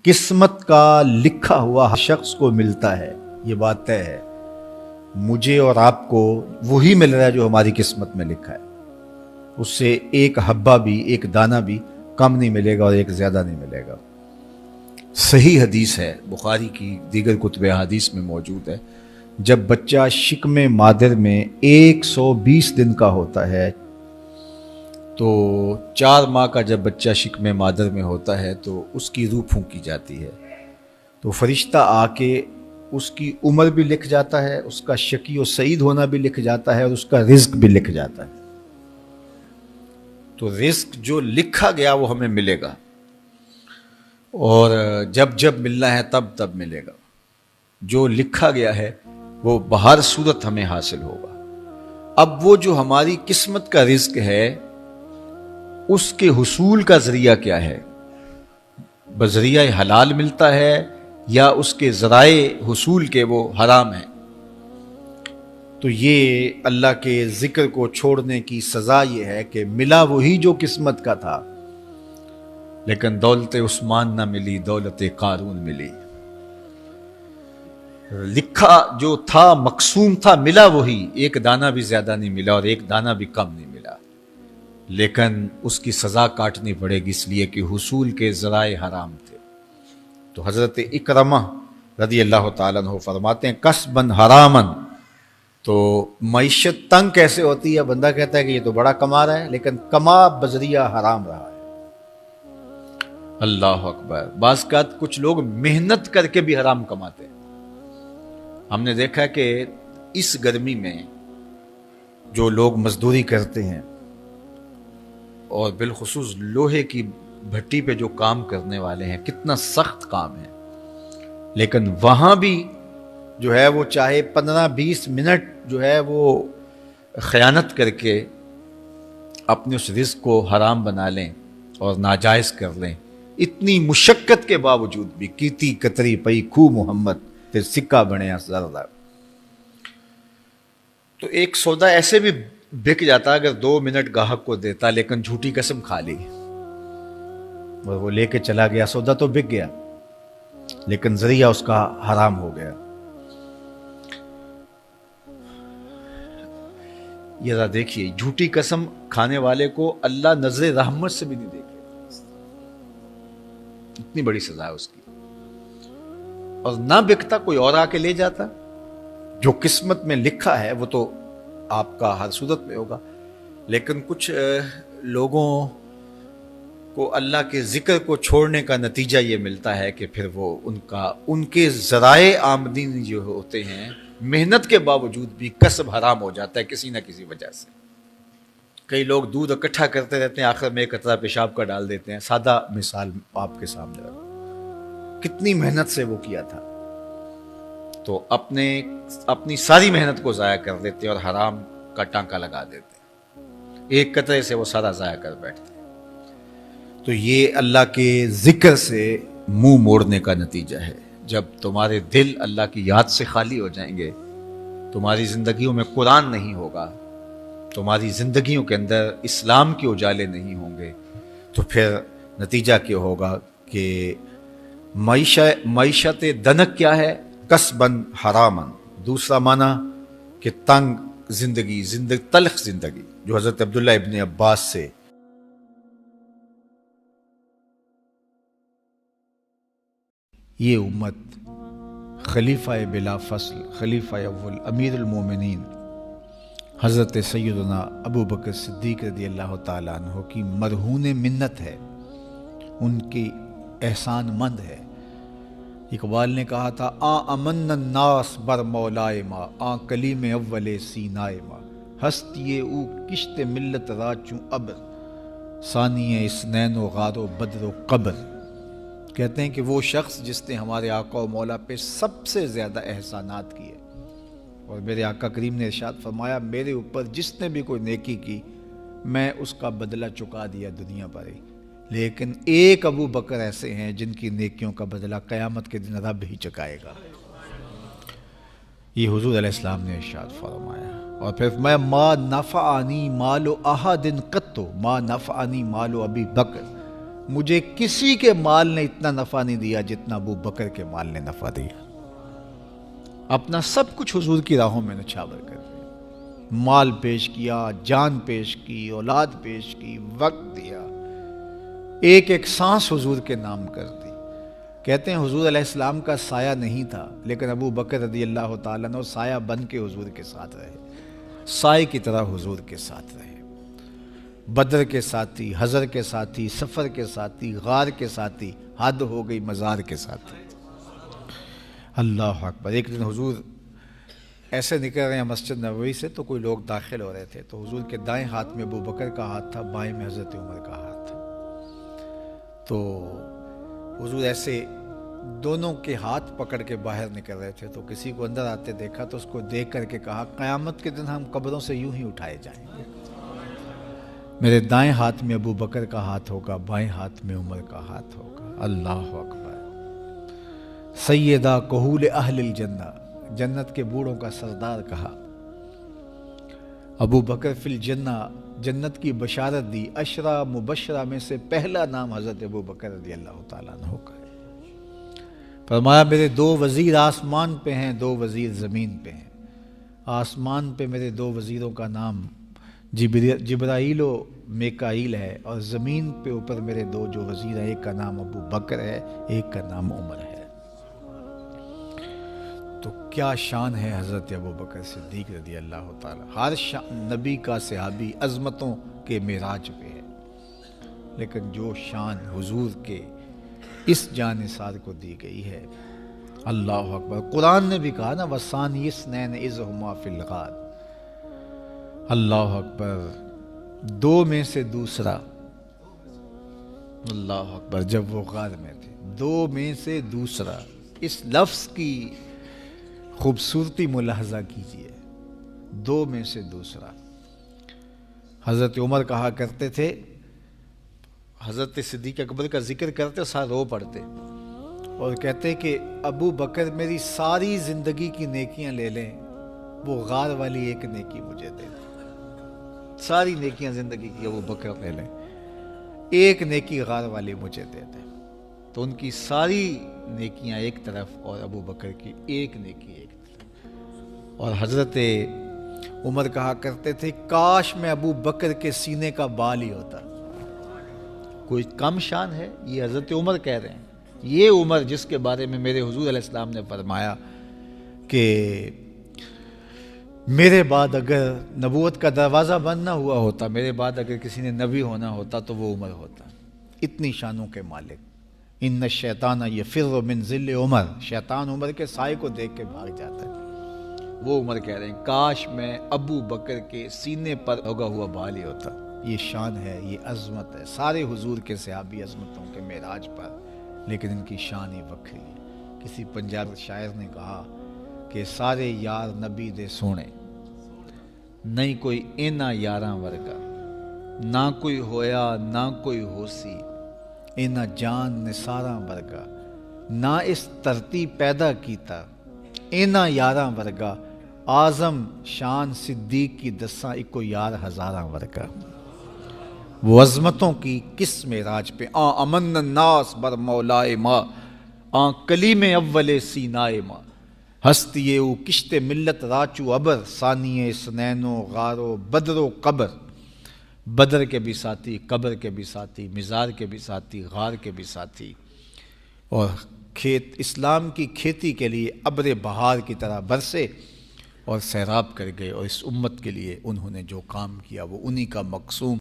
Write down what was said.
قسمت کا لکھا ہوا ہر شخص کو ملتا ہے، یہ بات طے ہے۔ مجھے اور آپ کو وہی مل رہا ہے جو ہماری قسمت میں لکھا ہے، اس سے ایک حبہ بھی، ایک دانہ بھی کم نہیں ملے گا اور ایک زیادہ نہیں ملے گا۔ صحیح حدیث ہے، بخاری کی دیگر کتب حدیث میں موجود ہے، جب بچہ شکم مادر میں 120 دن کا ہوتا ہے تو 4 ماہ کا جب بچہ شکم مادر میں ہوتا ہے تو اس کی روح پھونکی جاتی ہے، تو فرشتہ آ کے اس کی عمر بھی لکھ جاتا ہے، اس کا شقی و سعید ہونا بھی لکھ جاتا ہے اور اس کا رزق بھی لکھ جاتا ہے۔ تو رزق جو لکھا گیا وہ ہمیں ملے گا، اور جب جب ملنا ہے تب تب ملے گا۔ جو لکھا گیا ہے وہ بہر صورت ہمیں حاصل ہوگا۔ اب وہ جو ہماری قسمت کا رزق ہے اس کے حصول کا ذریعہ کیا ہے؟ بذریعہ حلال ملتا ہے یا اس کے ذرائع حصول کے وہ حرام ہیں؟ تو یہ اللہ کے ذکر کو چھوڑنے کی سزا یہ ہے کہ ملا وہی جو قسمت کا تھا، لیکن دولت عثمان نہ ملی، دولت قارون ملی۔ لکھا جو تھا، مقسوم تھا، ملا وہی، ایک دانہ بھی زیادہ نہیں ملا اور ایک دانہ بھی کم نہیں ملا، لیکن اس کی سزا کاٹنی پڑے گی اس لیے کہ حصول کے ذرائع حرام تھے۔ تو حضرت اکرمہ رضی اللہ تعالیٰ عنہ فرماتے ہیں کسباً حراماً، تو معیشت تنگ کیسے ہوتی ہے؟ بندہ کہتا ہے کہ یہ تو بڑا کما رہا ہے لیکن کما بذریعہ حرام رہا ہے۔ اللہ اکبر۔ بعض اوقات کچھ لوگ محنت کر کے بھی حرام کماتے ہیں۔ ہم نے دیکھا کہ اس گرمی میں جو لوگ مزدوری کرتے ہیں اور بالخصوص لوہے کی بھٹی پہ جو کام کرنے والے ہیں، کتنا سخت کام ہے، لیکن وہاں بھی جو ہے وہ چاہے 15-20 منٹ جو ہے وہ خیانت کر کے اپنے اس رزق کو حرام بنا لیں اور ناجائز کر لیں، اتنی مشقت کے باوجود بھی کیتی کتری پئی کھو محمد پھر سکہ بنیا زردہ۔ تو ایک سودا ایسے بھی بک جاتا اگر 2 منٹ گاہک کو دیتا، لیکن جھوٹی قسم کھا لی اور وہ لے کے چلا گیا، سودا تو بک گیا لیکن ذریعہ اس کا حرام ہو گیا۔ یہ ذرا دیکھیے، جھوٹی قسم کھانے والے کو اللہ نظر رحمت سے بھی نہیں دیکھے، اتنی بڑی سزا ہے اس کی، اور نہ بکتا کوئی اور آ کے لے جاتا۔ جو قسمت میں لکھا ہے وہ تو آپ کا ہر صورت میں ہوگا، لیکن کچھ لوگوں کو اللہ کے ذکر کو چھوڑنے کا نتیجہ یہ ملتا ہے کہ پھر وہ ان کے ذرائع آمدنی جو ہوتے ہیں، محنت کے باوجود بھی کسب حرام ہو جاتا ہے کسی نہ کسی وجہ سے۔ کئی لوگ دودھ اکٹھا کرتے رہتے ہیں، آخر میں ایک قطرہ پیشاب کا ڈال دیتے ہیں۔ سادہ مثال آپ کے سامنے رکھوں، کتنی محنت سے وہ کیا تھا، تو اپنی ساری محنت کو ضائع کر دیتے اور حرام کا ٹانکا لگا دیتے، ایک قطرے سے وہ سارا ضائع کر بیٹھتے۔ تو یہ اللہ کے ذکر سے منہ موڑنے کا نتیجہ ہے۔ جب تمہارے دل اللہ کی یاد سے خالی ہو جائیں گے، تمہاری زندگیوں میں قرآن نہیں ہوگا، تمہاری زندگیوں کے اندر اسلام کے اجالے نہیں ہوں گے، تو پھر نتیجہ کیا ہوگا کہ معیشت دنک کیا ہے؟ کسباً حراماً۔ دوسرا معنی کہ تنگ زندگی، تلخ زندگی، جو حضرت عبداللہ ابن عباس سے یہ امت خلیفہ بلا فصل، خلیفہ اول، امیر المومنین حضرت سیدنا ابو بکر صدیق رضی اللہ تعالیٰ عنہ کی مرہون منت ہے، ان کی احسان مند ہے۔ اقبال نے کہا تھا امن الناس بر مولائے ما، کلیم اول سینائے ما، ہستی او کشت ملت را چوں ابر، ثانی اسنین و غار و بدر و قبر۔ کہتے ہیں کہ وہ شخص جس نے ہمارے آقا و مولا پہ سب سے زیادہ احسانات کیے، اور میرے آقا کریم نے ارشاد فرمایا میرے اوپر جس نے بھی کوئی نیکی کی میں اس کا بدلہ چکا دیا دنیا پر ہی، لیکن ایک ابو بکر ایسے ہیں جن کی نیکیوں کا بدلہ قیامت کے دن رب ہی چکائے گا۔ یہ حضور علیہ السلام نے ارشاد فرمایا۔ اور پھر میں ما نفعنی مال احد قط، ما نفعنی مال ابی بکر مجھے کسی کے مال نے اتنا نفع نہیں دیا جتنا ابو بکر کے مال نے نفع دیا. اپنا سب کچھ حضور کی راہوں میں نچھاور کر دیا. مال پیش کیا، جان پیش کی، اولاد پیش کی، وقت دیا، ایک ایک سانس حضور کے نام کر دی. کہتے ہیں حضور علیہ السلام کا سایہ نہیں تھا، لیکن ابو بکر رضی اللہ تعالیٰ عنہ سایہ بن کے حضور کے ساتھ رہے، سائے کی طرح حضور کے ساتھ رہے. بدر کے ساتھی، حضر کے ساتھی، سفر کے ساتھی، غار کے ساتھی، حد ہو گئی مزار کے ساتھی. اللہ اکبر. ایک دن حضور ایسے نکل رہے ہیں مسجد نبوی سے تو کوئی لوگ داخل ہو رہے تھے، تو حضور کے دائیں ہاتھ میں ابو بکر کا ہاتھ تھا، بائیں میں حضرت عمر کا ہاتھ تھا. تو حضور ایسے دونوں کے ہاتھ پکڑ کے باہر نکل رہے تھے، تو کسی کو اندر آتے دیکھا تو اس کو دیکھ کر کے کہا قیامت کے دن ہم قبروں سے یوں ہی اٹھائے جائیں گے، میرے دائیں ہاتھ میں ابو بکر کا ہاتھ ہوگا، بائیں ہاتھ میں عمر کا ہاتھ ہوگا. اللہ اکبر. سیدہ کہول اہل الجنہ، جنت کے بوڑھوں کا سردار کہا. ابو بکر فی الجنہ، جنت کی بشارت دی. عشرہ مبشرہ میں سے پہلا نام حضرت ابو بکر رضی اللہ تعالیٰ عنہ کا ہے. فرمایا میرے 2 وزیر آسمان پہ ہیں، 2 وزیر زمین پہ ہیں. آسمان پہ میرے 2 وزیروں کا نام جبرائیل و میکائیل ہے، اور زمین پہ اوپر میرے 2 جو وزیر ہیں، ایک کا نام ابو بکر ہے، ایک کا نام عمر ہے. تو کیا شان ہے حضرت ابو بکر صدیق رضی اللہ تعالیٰ. ہر نبی کا صحابی عظمتوں کے معراج پہ ہے، لیکن جو شان حضور کے اس جاں نثار کو دی گئی ہے، اللہ اکبر. قرآن نے بھی کہا نا وَثَانِيَ اثْنَيْنِ إِذْ هُمَا فِي الْغَارِ. اللہ اکبر. 2 میں سے دوسرا، اللہ اکبر. جب وہ غار میں تھے، 2 میں سے دوسرا. اس لفظ کی خوبصورتی ملاحظہ کیجئے، 2 میں سے دوسرا. حضرت عمر کہا کرتے تھے، حضرت صدیق اکبر کا ذکر کرتے ساتھ رو پڑتے اور کہتے کہ ابو بکر میری ساری زندگی کی نیکیاں لے لیں، وہ غار والی ایک نیکی مجھے دے دیں. ساری نیکیاں زندگی کی ابو بکر لے لیں، ایک نیکی غار والی مجھے دے دیں. تو ان کی ساری نیکیاں ایک طرف اور ابو بکر کی ایک نیکی ایک طرف. اور حضرت عمر کہا کرتے تھے کاش میں ابو بکر کے سینے کا بال ہی ہوتا. کوئی کم شان ہے؟ یہ حضرت عمر کہہ رہے ہیں. یہ عمر جس کے بارے میں میرے حضور علیہ السلام نے فرمایا کہ میرے بعد اگر نبوت کا دروازہ بند نہ ہوا ہوتا، میرے بعد اگر کسی نے نبی ہونا ہوتا تو وہ عمر ہوتا. اتنی شانوں کے مالک. ان الشیطان یفر من ظل عمر، شیطان عمر کے سائے کو دیکھ کے بھاگ جاتا ہے. وہ عمر کہہ رہے ہیں کاش میں ابو بکر کے سینے پر اگا ہوا بال ہی ہوتا. یہ شان ہے، یہ عظمت ہے. سارے حضور کے صحابی عظمتوں کے معراج پر، لیکن ان کی شان ہی وکری ہے. کسی پنجاب شاعر نے کہا کہ سارے یار نبی دے سونے، نہیں کوئی اینا یاراں ورگا، نہ کوئی ہویا نہ کوئی ہوسی، اینا جان نثاراں ورگا، نہ اس دھرتی پیدا کیتا، اینا یاراں ورگا، اعظم شان صدیق کی دساں اکو یار ہزاراں ورگا. وہ عظمتوں کی کس معراج پہ امن الناس بر مولائے ماں، کلیم اول سینائے ماں، ہستی او کشت ملت راچو ابر، ثانی سنین و غار و بدر و قبر. بدر کے بھی ساتھی، قبر کے بھی ساتھی، مزار کے بھی ساتھی، غار کے بھی ساتھی. اور کھیت اسلام کی کھیتی کے لیے ابر بہار کی طرح برسے اور سیراب کر گئے. اور اس امت کے لیے انہوں نے جو کام کیا وہ انہی کا مقصوم